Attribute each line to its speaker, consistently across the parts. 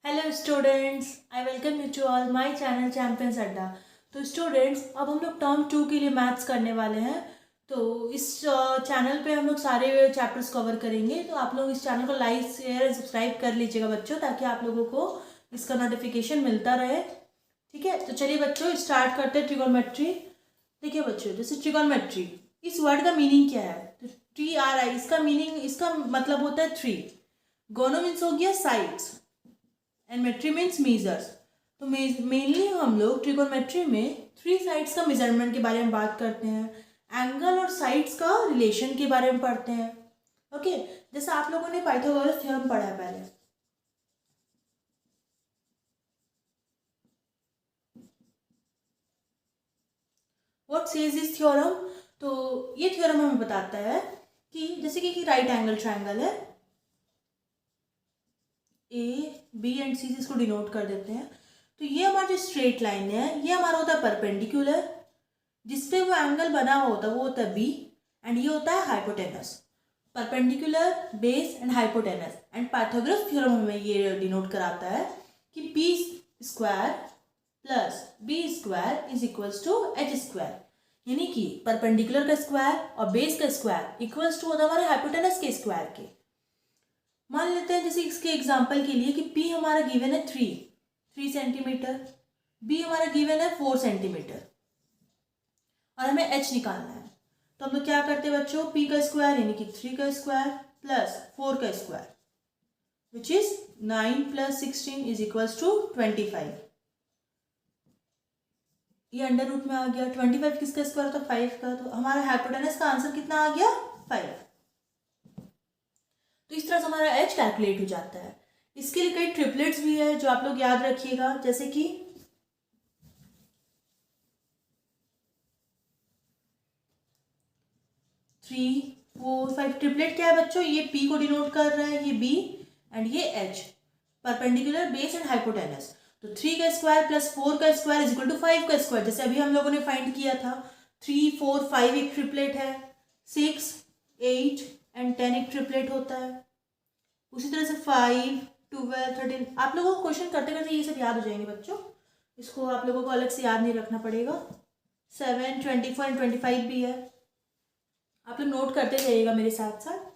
Speaker 1: Hello students, I welcome you to all my channel Champions Adda. तो students, अब हम लोग टर्म 2 के लिए मैथ्स करने वाले हैं। तो इस चैनल पे हम लोग सारे चैप्टर्स कवर करेंगे। तो आप लोग इस चैनल को लाइक शेयर एंड सब्सक्राइब कर लीजिएगा बच्चों, ताकि आप लोगों को इसका नोटिफिकेशन मिलता रहे। ठीक है, तो चलिए बच्चों स्टार्ट करते हैं ट्रिगोनोमेट्री। देखिए बच्चों, जैसे ट्रिगोनोमेट्री, इस वर्ड का मीनिंग क्या है? तो TRI, इसका मीनिंग, इसका मतलब होता है थ्री। गोनो मीन्स हो गया साइड्स एंड मेट्री मीन्स मीजर्स। तो मेनली हम लोग ट्रिगोनोमेट्री में थ्री साइड्स का मेजरमेंट के बारे में बात करते हैं, एंगल और साइड्स का रिलेशन के बारे में पढ़ते हैं। ओके, जैसे आप लोगों ने पाइथागोरस थ्योरम पढ़ा है पहले। What says this theorem? तो ये थ्योरम हमें बताता है कि जैसे कि राइट एंगल ट्रायंगल है, A, B एंड C से इसको डिनोट कर देते हैं। तो ये हमारा जो स्ट्रेट लाइन है, ये हमारा होता है परपेंडिकुलर, जिसपे वो एंगल बना हुआ होता है वो होता है B, एंड ये होता है hypotenuse. Perpendicular, base and hypotenuse. And Pythagoras theorem हमें ये डिनोट कराता है कि P square plus B square is equals to H square, यानी कि परपेंडिकुलर का स्क्वायर और बेस का स्क्वायर इक्वल्स टू होता है हमारे हाइपोटेनस के स्क्वायर के। मान लेते हैं जैसे इसके एग्जांपल के लिए कि P हमारा गिवन है 3 सेंटीमीटर, B हमारा गिवन है 4 सेंटीमीटर, और हमें H निकालना है। तो हम लोग क्या करते हैं बच्चों, P का स्क्वायर यानी कि 3 का स्क्वायर प्लस 4 का square, which is 9 plus 16 is equals to 25। ये अंडर रूट में आ गया। 25 किसका स्क्वायर होता है? 5 का। तो हमारा हाइपोटेनस का आंसर कितना आ गया? 5। तो इस तरह से हमारा H कैलकुलेट हो जाता है। इसके लिए कई ट्रिपलेट्स भी है जो आप लोग याद रखिएगा, जैसे कि 3, 4, 5। ट्रिपलेट क्या है बच्चों? ये P को डिनोट कर रहा है, ये B एंड ये H, perpendicular, base and hypotenuse. तो 3 का स्क्वायर प्लस 4 का स्क्वायर इज इक्वल टू 5 का स्क्वायर, जैसे अभी हम लोगों ने फाइंड किया था। 3, 4, 5 एक ट्रिपलेट है, 6, 8 एंड 10 एक ट्रिपलेट होता है। उसी तरह से 5, 12, 13। आप लोगों को क्वेश्चन करते करते ये सब याद हो जाएंगे बच्चों, इसको आप लोगों को अलग से याद नहीं रखना पड़ेगा। 7, 24 एंड 25 भी है, आप लोग नोट करते जाइएगा मेरे साथ साथ।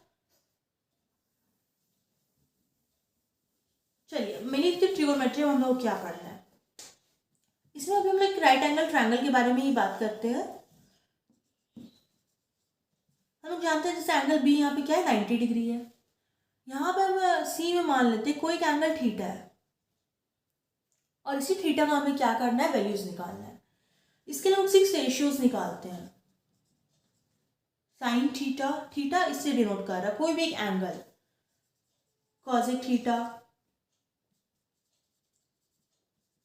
Speaker 1: चलिए, मेरी ट्रिगोनोमेट्री में हम लोग क्या पढ़ना है, इसमें अभी हम लोग राइट एंगल ट्रायंगल के बारे में ही बात करते हैं। हम लोग जानते हैं जैसे एंगल बी यहाँ पे क्या है, 90 डिग्री है। यहाँ पे हम सी में मान लेते हैं कोई एक एंगल थीटा है, और इसी थीटा का हमें क्या करना है, वैल्यूज निकालना है। इसके लिए हम 6 रेशियोज निकालते हैं। साइन थीटा, थीटा इससे डिनोट कर रहा है कोई भी एक angle, cosec theta,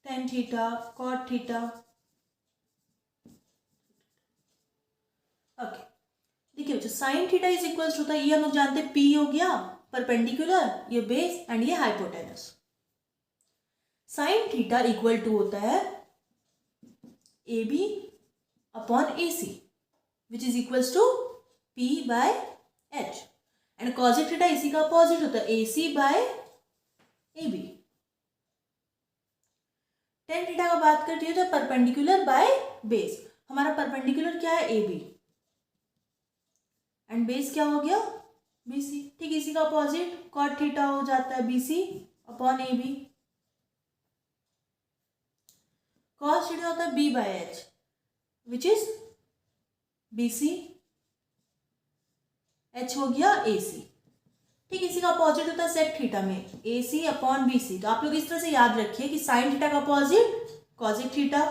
Speaker 1: tan theta, cot theta. Okay, देखिए बच्चों, साइन थीटा इज इक्वल्स होता है, ये हम लोग जानते हैं P हो गया परपेंडिकुलर, ये बेस एंड ये hypotenuse. Sine theta equal to होता है AB upon AC, which is equals to P by H, and cosec theta इसी का अपोजिट होता है, AC by AB। Tan theta का बात करती है तो परपेंडिकुलर बाय बेस। हमारा परपेंडिकुलर क्या है? AB, एंड बेस क्या हो गया? BC। ठीक, इसी का अपोजिट कॉट थीटा हो जाता है BC upon AB। Cos theta होता है B by H, which is BC, H हो गया AC। ठीक, इसी का अपोजिट होता है सेक थीटा में, AC अपॉन BC। तो आप लोग इस तरह से याद रखिए कि साइन थीटा का opposite cosec theta,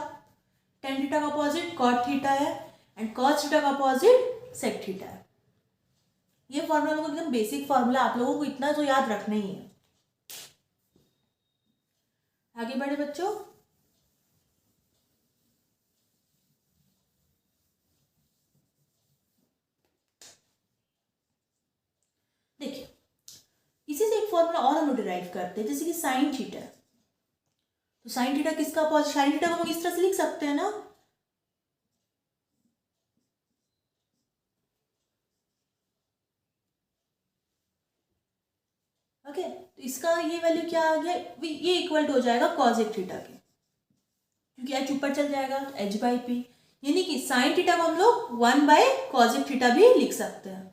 Speaker 1: tan theta का अपोजिट कॉट थीटा है, एंड कॉस थीटा का अपोजिट सेक थीटा है। ये फॉर्मूला लोगों को एकदम बेसिक फॉर्मूला, आप लोगों को इतना तो याद रखना ही है। आगे बढ़े बच्चों। देखिए, इसी से एक फॉर्मूला और हम लोग डिराइव करते हैं, जैसे कि साइन थीटा। तो साइन थीटा किसका अपोजिट? साइन थीटा को हम इस तरह से लिख सकते हैं ना, ओके। तो इसका ये वैल्यू क्या आ गया, ये इक्वल टू हो जाएगा कॉजेक थीटा के, क्योंकि एच ऊपर चल जाएगा तो एच बाई पी, यानी कि साइन थीटा को हम लोग 1 बाय कॉजेक थीटा भी लिख सकते हैं।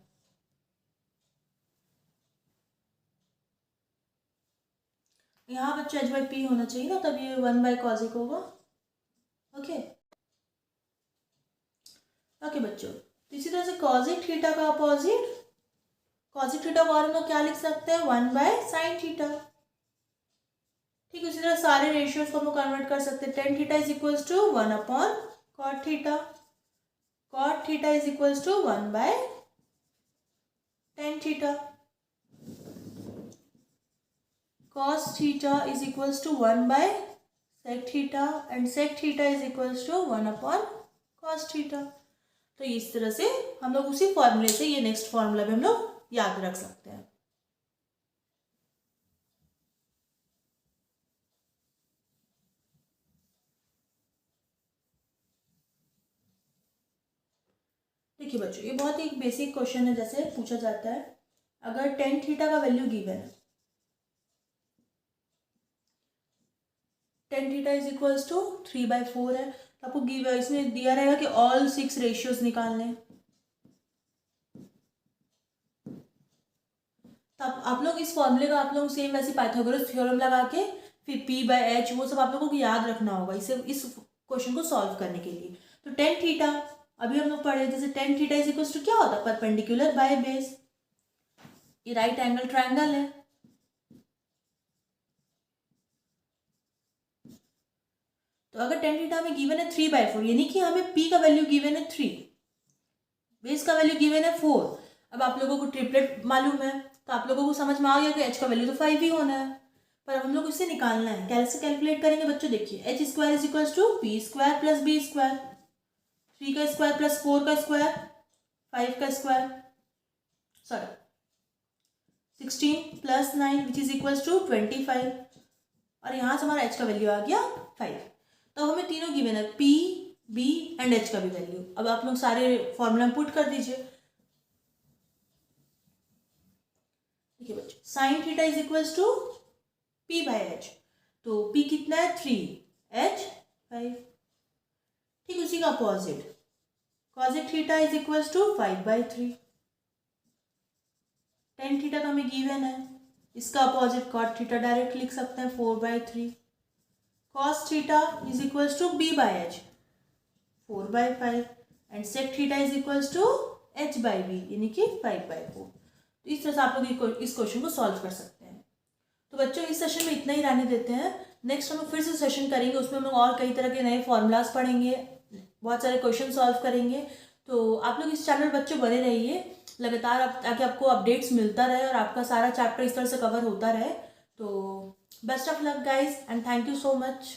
Speaker 1: यहाँ बच्चों एच बाई पी होना चाहिए ना, तब ये 1 बाय कॉजेक होगा। ओके ओके बच्चों, तो इसी तरह से कॉजेक थीटा का अपोजिट, कॉजेक थीटा को और हम लोग क्या लिख सकते हैं, 1 बाय साइन थीटा। ठीक, उसी तरह सारे रेशियोज को हम लोग कन्वर्ट कर सकते हैं। Tan theta is equals to 1 upon cot theta, cot theta is equals to 1 by tan theta, cos theta is equals to 1 by sec theta and sec theta is equals to 1 upon cos theta। तो इस तरह से हम लोग उसी फॉर्मूले से ये नेक्स्ट फॉर्मूला भी हम लोग याद रख सकते हैं। देखिए बच्चों, ये बहुत ही बेसिक क्वेश्चन है। जैसे पूछा जाता है, अगर टेन थीटा का वैल्यू गिवन है, tan theta is equals to 3/4 है, तो आपको गिव इसमें दिया रहेगा कि ऑल 6 रेशियोज निकालने। तब आप लोग इस फॉर्मूले का आप लोग सेम वैसे पाइथागोरस थ्योरम लगा के फिर P बाय एच वो सब आप लोगों को याद रखना होगा इसे, इस क्वेश्चन को सॉल्व करने के लिए। तो टेन थीटा अभी हम लोग पढ़े, जैसे tan theta is equals to क्या होता है, परपेंडिकुलर बाय बेस। ये राइट एंगल ट्रायंगल है, तो अगर टेन थीटा हमें गिवन है 3/4, यानी कि हमें P का वैल्यू गिवन है 3, बेस का वैल्यू गिवन है 4। अब आप लोगों को ट्रिपलेट मालूम है, तो आप लोगों को समझ में आ गया कि एच का वैल्यू तो 5 ही होना है, पर अब हम लोग इसे निकालना है। कैसे कैलकुलेट करेंगे बच्चों, देखिए H square is equals to P square plus B square, 3 का स्क्वायर प्लस 4 का स्क्वायर, 5 का square, sorry 16 plus 9 which is equals to 25, और यहाँ से हमारा एच का वैल्यू आ गया 5। तो हमें तीनों गिवन है, पी बी एंड एच का भी वैल्यू। अब आप लोग सारे फॉर्मूला में पुट कर दीजिए। देखिए बच्चों, sine theta is equals to P by H, तो पी कितना है 3, एच 5। ठीक, उसी का opposite cosec theta is equals to 5/3, tan theta का हमें गिवन है, इसका अपोजिट कॉट थीटा डायरेक्ट लिख सकते हैं 4/3, cos theta is equals to b by H 4/5 and sec theta is equals to h by B, यानी कि 5/4। तो इस तरह से आप लोग इस क्वेश्चन को सॉल्व कर सकते हैं। तो बच्चों इस सेशन में इतना ही रहने देते हैं, नेक्स्ट हम लोग फिर से सेशन करेंगे, उसमें हम लोग और कई तरह के नए फॉर्मूलाज पढ़ेंगे, बहुत सारे क्वेश्चन सॉल्व करेंगे। तो आप लोग इस चैनल बच्चों बने रहिए लगातार, ताकि आपको अपडेट्स मिलता रहे और आपका सारा चैप्टर इस तरह से कवर होता रहे। तो best of luck guys and thank you so much.